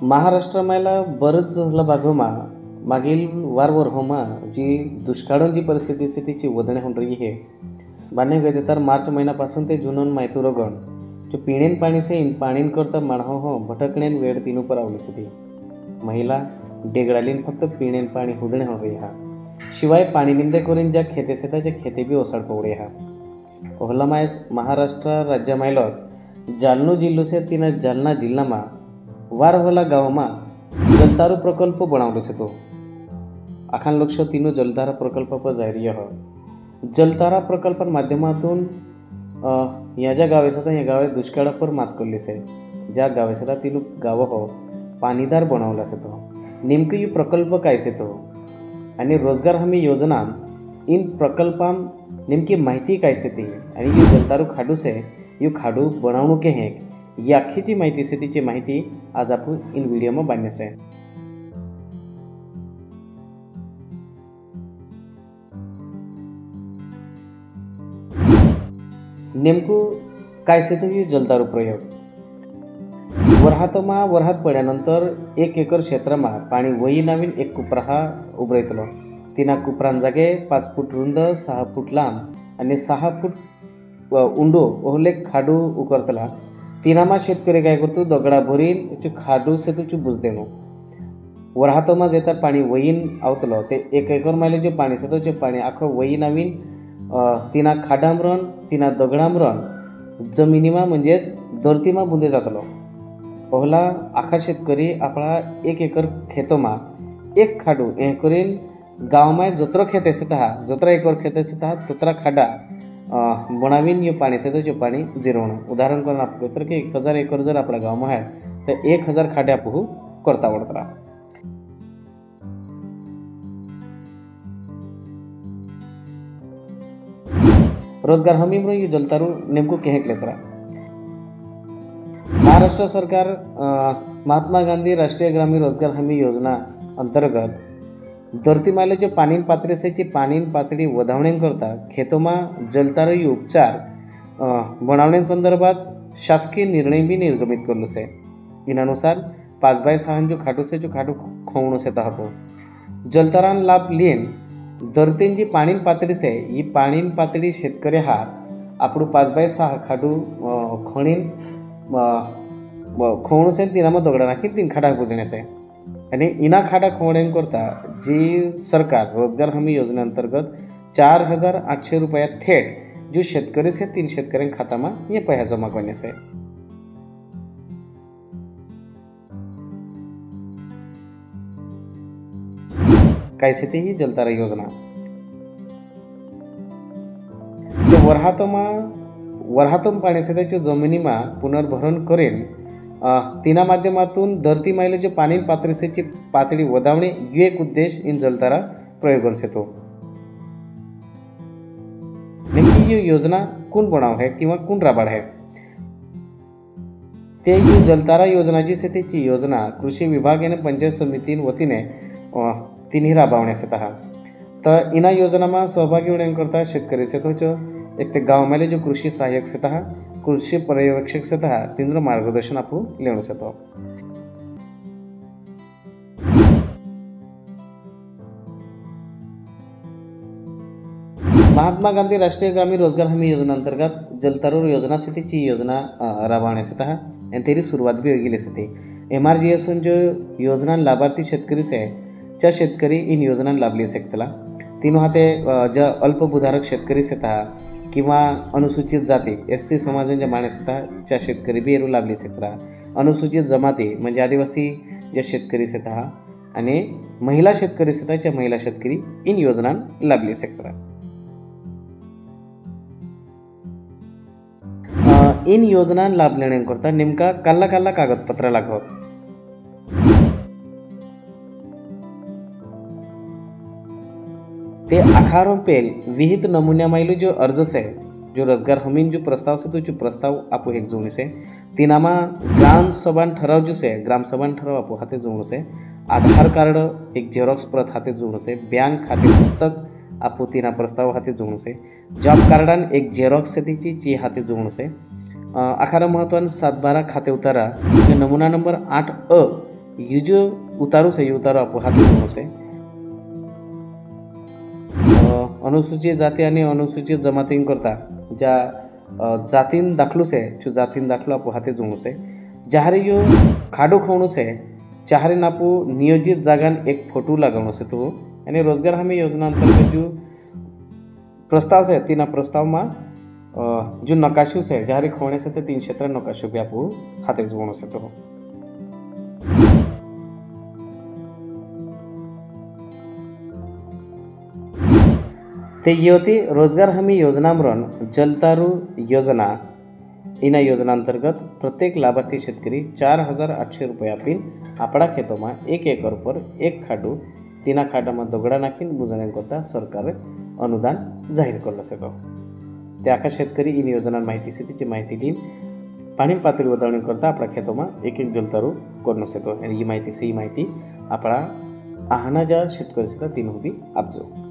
महाराष्ट्रामायला बरंच झालं बागोमा मागील वारवर होमा जी दुष्काळून जी परिस्थिती आहे तिची वदणे होऊन रही है बाने गए तर मार्च महिन्यापासून ते जून माहिती रोगण जो पिणेन पाणी से इन पाणीन करता माणहो हो भटकणेन वेळ तीन पर आवली सती महिला डेगडालीन फक्त पिणेन पाणी हुदणे होऊन रही हा शिवाय पाणी निंदे करून ज्या खेते से त्याच्या खेते बी ओसाड पवडे हा ओहला मायच महाराष्ट्र राज्य मायलोच जालनो जिल्हो से तीन जालना जिल्हामा वारवला गावमा जलतारू प्रकल्प बनावलो से तो आखान लक्ष तीनो जलतारा प्रकल्प पर जाहीर हो जलतारा प्रकल्पान माध्यमातून या ज्या गावे सदा या गावे दुष्काळापर मात करली से ज्या गावे सदा तीन गाव हो पाणीदार बनवला से तो नेमकं ये प्रकल्प काय से तो आणि रोजगार हमी योजना इन प्रकल्पाम नेमकी माहिती काय से ती आणि ये जलतारू खाडू से ये खाडू बनावणू के हैं याखीची माहिती से तिची माहिती आज आपण इन व्हिडिओ में बांधण्यास आहे. नेमकं काय से तो जलतारू प्रयोग वरहातमा वरहात पड्यानंतर 1 एकर क्षेत्रमा पाणी वही नवीन एक कुपरा हा उभरयतलो तिना कुपरान जागे 5 फूट रुंद 6 फूट लांब आणि 6 फूट उंडो ओहले खाडू उकरतला तिनामा शेतकरी काय करतो दगडा भरीन चु खाडू से तो बुज देनो वरहातमा जेता पाणी वहीन आवतलो ते 1 एकर मायले जो पाणी से तो जो पाणी आखो वही नवीन तिना खाडामरण तिना दगडामरण जमिनीमा म्हणजेच धरतीमा बुंदे जातलो ओहला आखा शेतकरी आपला 1 एकर खेतोमा एक खाडू हे करीन गावमा जोत्र खेत से तहा जोत्रा एकर खेत से तहा तोत्रा खाडा बनावीन ये पाणी से तो जो पाणी जिरवणं उदाहरण करून आपण तर की 1000 एकर जर आपल्या गावमा आहे तर 1000 खाड्या पोहू करता वडतरा. रोजगार हमी म्हणून ये जलतारू नेमकं केहेकलेतरा महाराष्ट्र सरकार महात्मा गांधी राष्ट्रीय ग्रामीण रोजगार हमी योजना अंतर्गत धरती मायले जो पाणी पातळी से पाणी पातळी वधावणे करता खेतोमा जलतारू उपचार बनावणे संदर्भात शासकीय निर्णय भी निर्गमित करलो से इनानुसार 5/6 जो खाडू से जो खाडू खोवणो से तहापो जलतारान लाभ लेन धरतीन जी पाणी पातळी से ही पाणी पातळी शेतकरी हा आपडू 5/6 खाडू खणीन खोवणो से तिनामा दगडा नाखी 3 खाडा बुजणे से आणि इना खाडा खोवणे करता जी सरकार रोजगार हमी योजने अंतर्गत 4800 रुपया थेट जो शेतकरी से 3 शेतकऱ्यां खातामा ये पैसा जमा करने से काय से ती ही जलतारा योजना ते वरहातम पाणी से त्याच्या जमिनीमा पुनर्भरण करेन तिना माध्यमातून धरती मायले जो पाणी पातळीची पातळी वधावणे ये एक उद्देश इन जलतारा प्रयोग से तो नेमकी ये योजना कोण बनाव है किंवा कोण राबड है ते ये जलतारा योजना जी से त्याची योजना कृषी विभाग आणि पंचायत समिती वतीने तिन्ही राबवण्यात येत आहे. तर इना योजनामा सहभागी होण्याकरता शेतकरी से तो एक ते गाँव में जो कृषि सहायक से तहा कृषि पर्यवेक्षक से तहा तीन मार्गदर्शन आपू लेणू से तो महात्मा गांधी राष्ट्रीय ग्रामीण रोजगार हमी योजना अंतर्गत जलतारू योजना से ती योजना राबवण्यात येत आहे आणि तेरी सुरुवात भी होगी से ती MRGS जो योजना लाभार्थी शेतकरी से च्या शेतकरी इन योजना लाभ ले सकतला तीनों हाते ज्या अल्पभूधारक शेतकरी से तहा किंवा अनुसूचित जाती SC समाजांच्या माणसाचा च्या शेतकरी बी एरू लाभली सकता अनुसूचित जमाती म्हणजे आदिवासी ज्या शेतकरी से तहा आणि महिला शेतकरी से तहा महिला शेतकरी इन योजना लाभली सकता. इन योजना लाभ लेण्याकरता नेमका काल्ला कागदपत्र लागत ते आखारों पेल विहित नमून्या माइलो जो अर्ज से जो रोजगार हमीन जो प्रस्ताव से तो जो प्रस्ताव आपो एक जोड़ने से तिनामा ग्राम सभा ठराव जो से ग्राम सभा ठराव आपो हाथे जोड़ने से आधार कार्ड एक जेरॉक्स प्रत हाथे जोड़ने से बैंक खाते पुस्तक आपो तिना प्रस्ताव हाथे जोड़ने से जॉब कार्डान एक जेरॉक्स से ची हाथे जोड़ने से आखारा महत्वान 7/12 खाते उतारा नमूना नंबर 8A ये जो उतारू से ये उतारू आपको हाथ जोड़ों से अनुसूचित जाती आणि अनुसूचित जमातीं करता ज्या जातीन दाखलू से जो जातीन दाखलो आपको हाथे जोड़ों से जहारे यो खाडो खोणू से चाहरे नापू नियोजित जागान एक फोटो लगावणो से तो यानी रोजगार हमी योजना अंतर्गत जो प्रस्ताव से तीन प्रस्ताव में जो नकाशू से जहारे खोने से 317 नकाशू भी आपको हाथे जोड़ों से तो ते ये होती रोजगार हमी योजना मरण जलतारू योजना इना योजना अंतर्गत प्रत्येक लाभार्थी शेतकरी 4,800 रुपया पिन आपड़ा खेतों में 1 एकर पर एक खाडू तीना खाडा में दगड़ा नाखीन बुजवण्या करता सरकार अनुदान जाहीर करलं सको ते आखा शेतकरी इन योजना माहिती से तिची माहिती लीन पाणी पातळी वधावणी करता आपल्या खेतों में एक जलतारू करनो सको ही माहिती से ही माहिती आपड़ा आहना ज्या शेतकरी से तीन भी आपजो।